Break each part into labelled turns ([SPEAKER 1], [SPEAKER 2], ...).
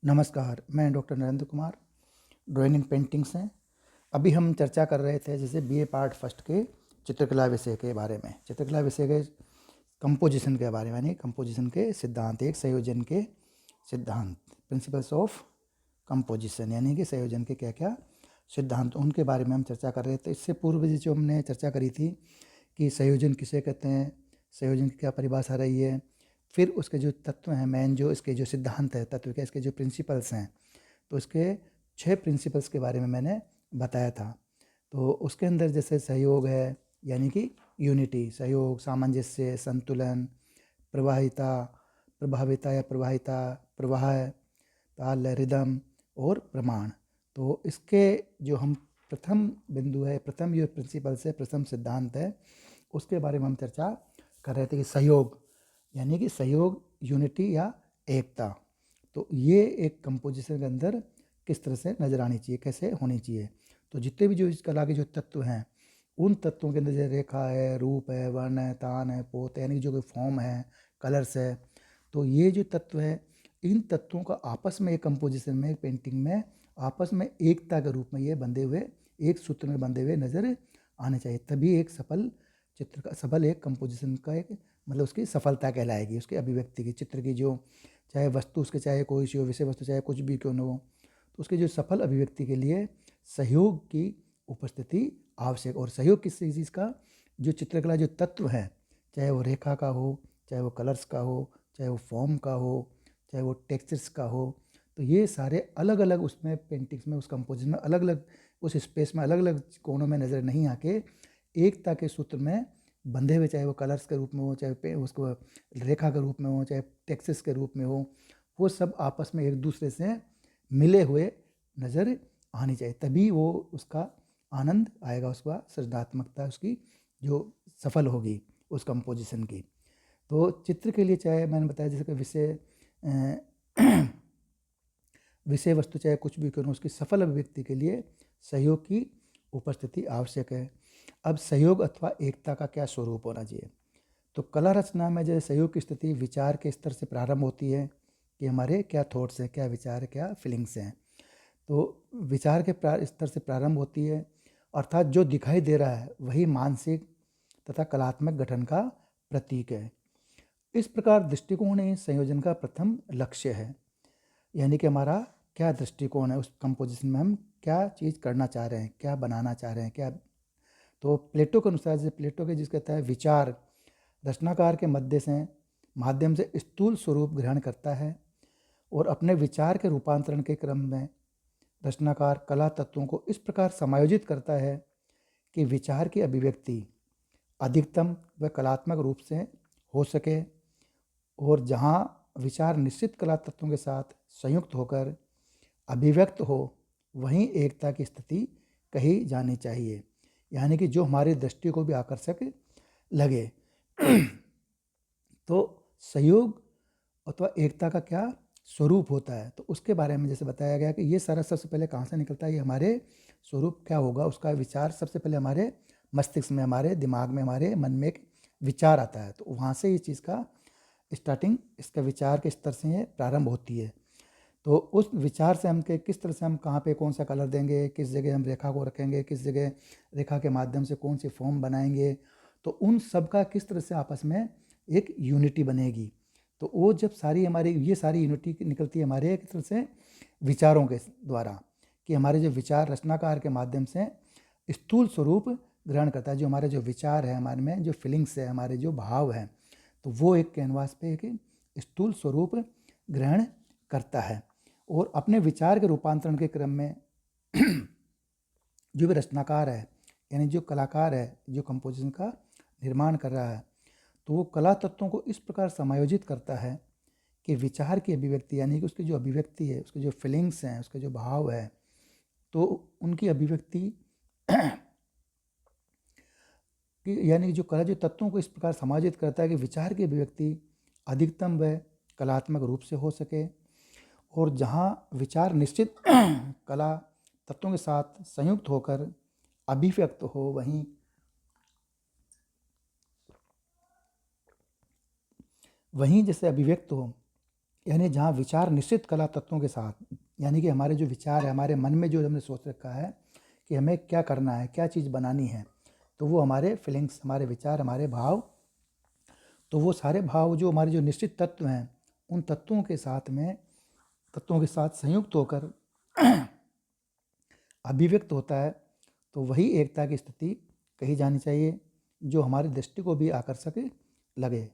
[SPEAKER 1] नमस्कार, मैं doctor Narendra Kumar, drawing and painting से। अभी हम चर्चा कर रहे थे जैसे बीए पार्ट फर्स्ट के चित्रकला विषय के बारे में, चित्रकला विषय के कंपोजिशन के बारे में, यानी कंपोजिशन के सिद्धांत, एक संयोजन के सिद्धांत, प्रिंसिपल्स ऑफ कंपोजिशन, यानी कि संयोजन के क्या क्या सिद्धांत, उनके बारे में हम चर्चा कर रहे थे। इससे पूर्व जो हमने चर्चा करी थी कि संयोजन किसे कहते हैं, संयोजन की क्या परिभाषा रही है, फिर उसके जो तत्व हैं, मेन जो इसके जो सिद्धांत है, तत्व के इसके जो प्रिंसिपल्स हैं, तो इसके 6 प्रिंसिपल्स के बारे में मैंने बताया था। तो उसके अंदर जैसे सहयोग है, यानी कि यूनिटी, सहयोग, सामंजस्य, संतुलन, प्रवाहिता, प्रभाविता या प्रवाहिता, प्रवाह, ताल, रिदम और प्रमाण। तो इसके जो हम प्रथम बिंदु है, प्रथम जो प्रिंसिपल्स है, प्रथम सिद्धांत है, उसके बारे में हम चर्चा कर रहे थे कि सहयोग, यानी कि सहयोग, यूनिटी या एकता। तो ये एक कंपोजिशन के अंदर किस तरह से नज़र आनी चाहिए, कैसे होनी चाहिए। तो जितने भी जो इस कला के जो तत्व हैं, उन तत्वों के अंदर जैसे रेखा है, रूप है, वर्ण है, तान है, पोत है, यानी कि जो कोई फॉर्म है, कलर्स है, तो ये जो तत्व है, इन तत्वों का आपस में एक कंपोजिशन में, एक पेंटिंग में आपस में एकता के रूप में ये बंधे हुए, एक सूत्र में बंधे हुए नज़र आने चाहिए। तभी एक सफल चित्र का, सफल एक कंपोजिशन का एक मतलब उसकी सफलता कहलाएगी, उसकी अभिव्यक्ति की, चित्र की जो चाहे वस्तु उसके, चाहे कोई सी हो, विषय वस्तु चाहे कुछ भी क्यों न हो, तो उसके जो सफल अभिव्यक्ति के लिए सहयोग की उपस्थिति आवश्यक। और सहयोग किसी चीज़ का, जो चित्रकला जो तत्व है, चाहे वो रेखा का हो, चाहे वो कलर्स का हो, चाहे वो फॉर्म का हो, चाहे वो टेक्सचर्स का हो, तो ये सारे अलग अलग उसमें पेंटिंग्स में, उस कंपोजिशन में अलग अलग, उस स्पेस में अलग अलग कोनों में नज़र नहीं आके एकता के सूत्र में बंधे हुए, चाहे वो कलर्स के रूप में हो, चाहे उसको रेखा के रूप में हो, चाहे टेक्सचर्स के रूप में हो, वो सब आपस में एक दूसरे से मिले हुए नज़र आनी चाहिए। तभी वो उसका आनंद आएगा, उसका सृजनात्मकता उसकी जो सफल होगी उस कंपोजिशन की। तो चित्र के लिए चाहे मैंने बताया जैसे कि विषय विषय वस्तु चाहे कुछ भी करूँ, उसकी सफल अभिव्यक्ति के लिए सहयोग की उपस्थिति आवश्यक है। अब सहयोग अथवा एकता का क्या स्वरूप होना चाहिए। तो कला रचना में जैसे सहयोग की स्थिति विचार के स्तर से प्रारंभ होती है कि हमारे क्या थॉट्स हैं, क्या विचार है, क्या फीलिंग्स हैं। तो विचार के स्तर से प्रारंभ होती है, अर्थात जो दिखाई दे रहा है वही मानसिक तथा कलात्मक गठन का प्रतीक है। इस प्रकार दृष्टिकोण ही संयोजन का प्रथम लक्ष्य है, यानी कि हमारा क्या दृष्टिकोण है, उस कंपोजिशन में हम क्या चीज़ करना चाह रहे हैं, क्या बनाना चाह रहे हैं, क्या। तो प्लेटो के अनुसार, जैसे प्लेटो के जिस कहता है विचार रचनाकार के माध्यम से स्थूल स्वरूप ग्रहण करता है, और अपने विचार के रूपांतरण के क्रम में रचनाकार कला तत्वों को इस प्रकार समायोजित करता है कि विचार की अभिव्यक्ति अधिकतम व कलात्मक रूप से हो सके, और जहाँ विचार निश्चित कला तत्वों के साथ संयुक्त होकर अभिव्यक्त हो, वहीं एकता की स्थिति कही जानी चाहिए, यानी कि जो हमारी दृष्टि को भी आकर्षक लगे। तो सहयोग अथवा एकता का क्या स्वरूप होता है, तो उसके बारे में जैसे बताया गया कि ये सारा सबसे पहले कहाँ से निकलता है, ये हमारे स्वरूप क्या होगा, उसका विचार सबसे पहले हमारे मस्तिष्क में, हमारे दिमाग में, हमारे मन में एक विचार आता है। तो वहाँ से ये चीज़ का स्टार्टिंग, इसका विचार के स्तर से ये प्रारंभ होती है। तो उस विचार से हम किस तरह से हम कहाँ पे कौन सा कलर देंगे, किस जगह हम रेखा को रखेंगे, किस जगह रेखा के माध्यम से कौन सी फॉर्म बनाएंगे, तो उन सब का किस तरह से आपस में एक यूनिटी बनेगी। तो वो जब सारी हमारी ये सारी यूनिटी निकलती है हमारे एक तरह से विचारों के द्वारा, कि हमारे जो विचार रचनाकार के माध्यम से स्थूल स्वरूप ग्रहण करता है, जो हमारे जो विचार है, हमारे में जो फीलिंग्स है, हमारे जो भाव हैं, तो वो एक कैनवास पे एक स्थूल स्वरूप ग्रहण करता है। और अपने विचार के रूपांतरण के क्रम में जो भी रचनाकार है, यानी जो कलाकार है, जो कंपोजिशन का निर्माण कर रहा है, तो वो कला तत्वों को इस प्रकार समायोजित करता है कि विचार की अभिव्यक्ति, यानी कि उसकी जो अभिव्यक्ति है, उसके जो फीलिंग्स हैं, उसके जो भाव है, तो उनकी अभिव्यक्ति यानी कि जो कला जो तत्वों को इस प्रकार समायोजित करता है कि विचार की अभिव्यक्ति अधिकतम व कलात्मक रूप से हो सके, और जहाँ विचार निश्चित कला तत्वों के साथ संयुक्त होकर अभिव्यक्त हो, वहीं जैसे अभिव्यक्त हो, यानी जहाँ विचार निश्चित कला तत्वों के साथ, यानी कि हमारे जो विचार है, हमारे मन में जो हमने सोच रखा है कि हमें क्या करना है, क्या चीज़ बनानी है, तो वो हमारे फीलिंग्स, हमारे विचार, हमारे भाव, तो वो सारे भाव जो हमारे जो निश्चित तत्व हैं, उन तत्वों के साथ संयुक्त होकर अभिव्यक्त होता है, तो वही एकता की स्थिति कही जानी चाहिए, जो हमारी दृष्टि को भी आकर्षक लगे।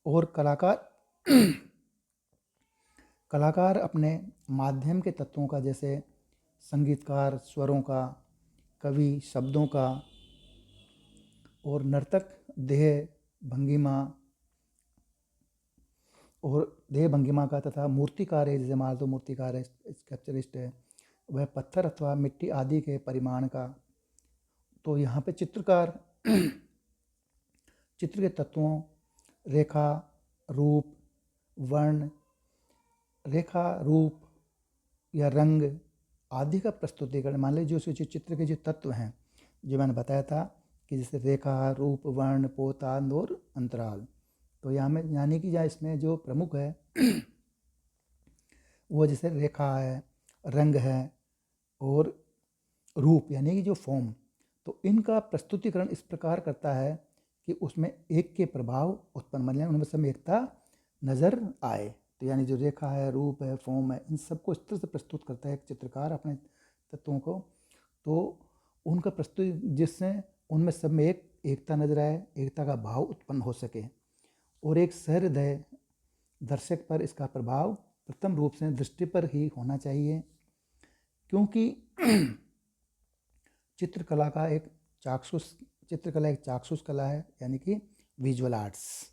[SPEAKER 1] और कलाकार अपने माध्यम के तत्वों का, जैसे संगीतकार स्वरों का, कवि शब्दों का, और नर्तक देह भंगिमा का, तथा मूर्तिकार है, जैसे मान लो मूर्तिकार है, स्कल्पचरिस्ट है, वह पत्थर अथवा मिट्टी आदि के परिमाण का। तो यहाँ पे चित्रकार चित्र के तत्वों, रेखा, रूप, वर्ण, रेखा, रूप या रंग आदि का प्रस्तुतिकरण। मान लीजिए जो चित्र के जो तत्व हैं, जो मैंने बताया था कि जैसे रेखा, रूप, वर्ण, पोतांद और अंतराल, तो यहाँ में यानी कि या इसमें जो प्रमुख है वो जैसे रेखा है, रंग है और रूप यानी कि जो फॉर्म, तो इनका प्रस्तुतिकरण इस प्रकार करता है कि उसमें एक के प्रभाव उत्पन्न, मतलब उनमें सब एकता नज़र आए। तो यानी जो रेखा है, रूप है, फॉर्म है, इन सबको इस तरह से प्रस्तुत करता है एक चित्रकार अपने तत्वों को, तो उनका प्रस्तुत जिससे उनमें सब में एकता नजर आए, एकता का भाव उत्पन्न हो सके, और एक सहृदय दर्शक पर इसका प्रभाव प्रथम रूप से दृष्टि पर ही होना चाहिए, क्योंकि चित्रकला एक चाक्षुष कला है, यानी कि विजुअल आर्ट्स।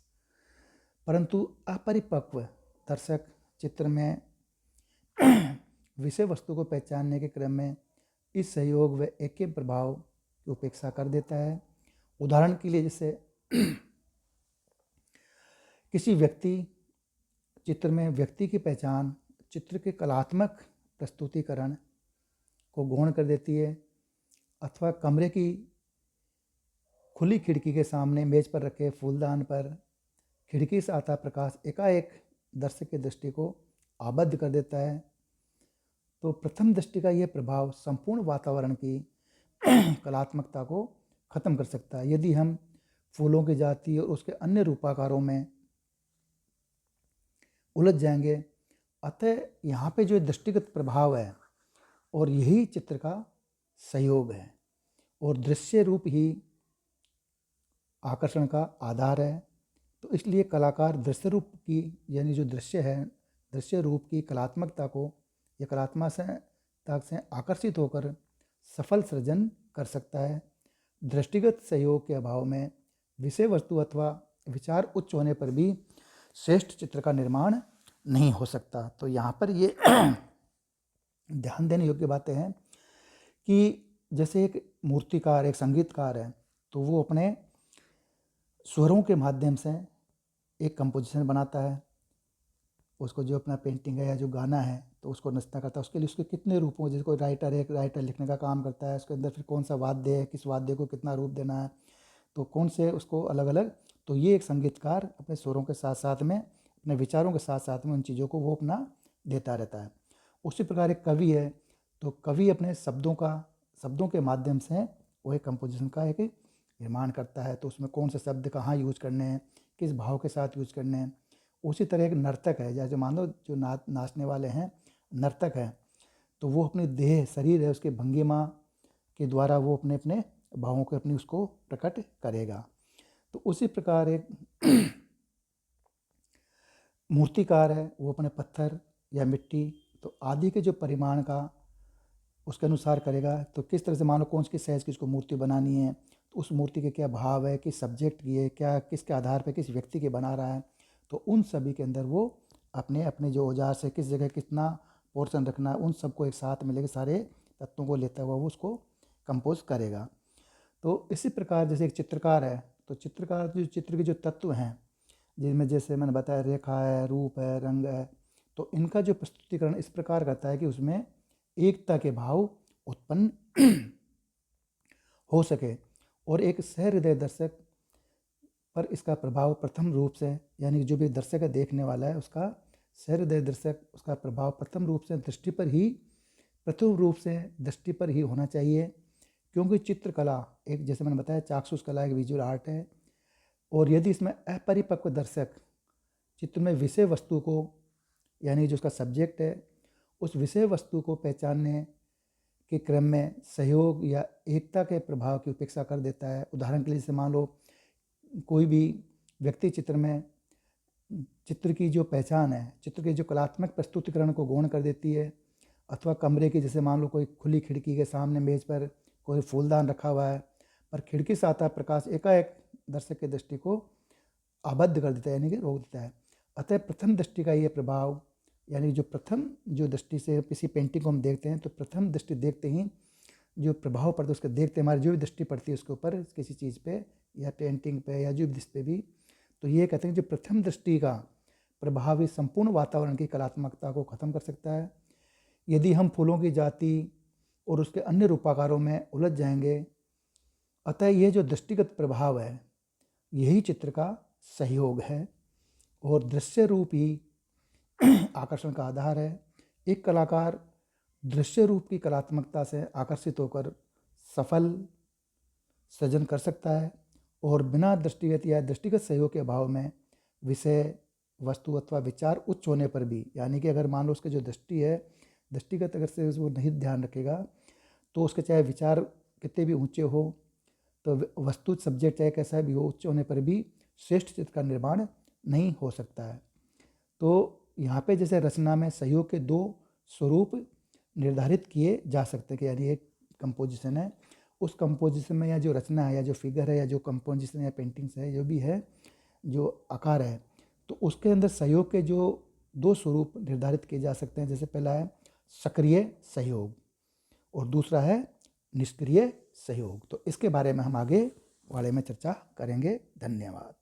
[SPEAKER 1] परंतु अपरिपक्व दर्शक चित्र में विषय वस्तु को पहचानने के क्रम में इस सहयोग व एक के प्रभाव की उपेक्षा कर देता है। उदाहरण के लिए, जैसे किसी चित्र में व्यक्ति की पहचान चित्र के कलात्मक प्रस्तुतिकरण को गौण कर देती है, अथवा कमरे की खुली खिड़की के सामने मेज पर रखे फूलदान पर खिड़की से आता प्रकाश एकाएक दर्शक की दृष्टि को आबद्ध कर देता है। तो प्रथम दृष्टि का यह प्रभाव संपूर्ण वातावरण की कलात्मकता को खत्म कर सकता है। यदि हम फूलों की जाति और उसके अन्य रूपाकारों में उलझ जाएंगे, अतः यहाँ पे जो दृष्टिगत प्रभाव है और यही चित्र का सहयोग है, और दृश्य रूप ही आकर्षण का आधार है। तो इसलिए कलाकार दृश्य रूप की, यानी जो दृश्य है, दृश्य रूप की कलात्मकता को या कलात्मकता से आकर्षित होकर सफल सृजन कर सकता है। दृष्टिगत सहयोग के अभाव में विषय वस्तु अथवा विचार उच्च होने पर भी श्रेष्ठ चित्र का निर्माण नहीं हो सकता। तो यहाँ पर ये ध्यान देने योग्य बातें हैं कि जैसे एक मूर्तिकार, एक संगीतकार है, तो वो अपने स्वरों के माध्यम से एक कंपोजिशन बनाता है, उसको जो अपना पेंटिंग है या जो गाना है तो उसको नचता करता है। उसके लिए उसके कितने रूपों, जैसे कोई राइटर राइटर लिखने का काम करता है, उसके अंदर फिर कौन सा वाद्य है, किस वाद्य को कितना रूप देना है, तो कौन से उसको अलग अलग, तो ये एक संगीतकार अपने स्वरों के साथ साथ में, अपने विचारों के साथ साथ में उन चीज़ों को वो अपना देता रहता है। उसी प्रकार एक कवि है, तो कवि अपने शब्दों के माध्यम से वो एक कंपोजिशन का एक निर्माण करता है। तो उसमें कौन से शब्द कहाँ यूज करने हैं, किस भाव के साथ यूज करने हैं। उसी तरह एक नर्तक है, जैसे मान लो जो नाचने वाले हैं, नर्तक है, तो वो अपने देह, शरीर है, उसके भंगिमा के द्वारा वो अपने अपने भावों को अपनी उसको प्रकट करेगा। तो उसी प्रकार एक मूर्तिकार है, वो अपने पत्थर या मिट्टी तो आदि के जो परिमाण का उसके अनुसार करेगा। तो किस तरह से, मानो कौन सी साइज की उसको मूर्ति बनानी है, तो उस मूर्ति के क्या भाव है, किस सब्जेक्ट की है, क्या किसके आधार पर किस व्यक्ति के बना रहा है, तो उन सभी के अंदर वो अपने अपने जो औजार से किस जगह कितना पोर्शन रखना है, उन सबको एक साथ मिलेकर सारे तत्वों को लेता हुआ वो उसको कंपोज करेगा। तो इसी प्रकार जैसे एक चित्रकार है, तो चित्रकार जो चित्र के जो तत्व हैं, जिनमें जैसे मैंने बताया रेखा है, रूप है, रंग है, तो इनका जो प्रस्तुतिकरण इस प्रकार करता है कि उसमें एकता के भाव उत्पन्न हो सके, और एक सहृदय दर्शक पर इसका प्रभाव प्रथम रूप से, यानी जो भी दर्शक है, देखने वाला है, उसका सहृदय दर्शक उसका प्रभाव प्रथम रूप से दृष्टि पर ही होना चाहिए, क्योंकि चित्रकला एक, जैसे मैंने बताया, चाक्षुष कला एक विजुअल आर्ट है। और यदि इसमें अपरिपक्व दर्शक चित्र में विषय वस्तु को, यानी जो उसका सब्जेक्ट है, उस विषय वस्तु को पहचानने के क्रम में सहयोग या एकता के प्रभाव की उपेक्षा कर देता है। उदाहरण के लिए जैसे मान लो कोई भी व्यक्ति चित्र की जो पहचान है, चित्र के जो कलात्मक प्रस्तुतिकरण को गौण कर देती है, अथवा कमरे की, जैसे मान लो कोई खुली खिड़की के सामने मेज पर कोई फूलदान रखा हुआ है, पर खिड़की से आता प्रकाश एकाएक दर्शक की दृष्टि को आबद्ध कर देता है, यानी कि रोक देता है। अतः प्रथम दृष्टि का ये प्रभाव, यानी जो प्रथम जो दृष्टि से किसी पेंटिंग को हम देखते हैं, तो प्रथम दृष्टि देखते ही जो प्रभाव पड़ता है उसके देखते हमारी जो भी दृष्टि पड़ती है उसके ऊपर, किसी चीज़ पे या पेंटिंग पे या जो भी दृष्टि पे भी, तो ये कहते हैं जो प्रथम दृष्टि का प्रभाव इस संपूर्ण वातावरण की कलात्मकता को ख़त्म कर सकता है। यदि हम फूलों की जाति और उसके अन्य रूपाकारों में उलझ जाएंगे, अतः ये जो दृष्टिगत प्रभाव है यही चित्र का सहयोग है और दृश्य रूप ही आकर्षण का आधार है। एक कलाकार दृश्य रूप की कलात्मकता से आकर्षित होकर सफल सृजन कर सकता है, और बिना दृष्टिगत या दृष्टिगत सहयोग के अभाव में विषय वस्तु अथवा विचार उच्च होने पर भी, यानी कि अगर मान लो उसकी जो दृष्टि है, दृष्टिगत अगर से वो नहीं ध्यान रखेगा तो उसके चाहे विचार कितने भी ऊंचे हो, तो वस्तु सब्जेक्ट चाहे कैसा भी हो, उच्च होने पर भी श्रेष्ठ चित्र का निर्माण नहीं हो सकता है। तो यहाँ पे जैसे रचना में सहयोग के दो स्वरूप निर्धारित किए जा सकते हैं, कि यानी एक कंपोजिशन है, उस कंपोजिशन में या जो रचना है या जो फिगर है या जो कंपोजिशन या पेंटिंग्स है, जो भी है, जो आकार है, तो उसके अंदर सहयोग के जो दो स्वरूप निर्धारित किए जा सकते हैं। जैसे पहला है सक्रिय सहयोग और दूसरा है निष्क्रिय सहयोग। तो इसके बारे में हम आगे वाले में चर्चा करेंगे। धन्यवाद।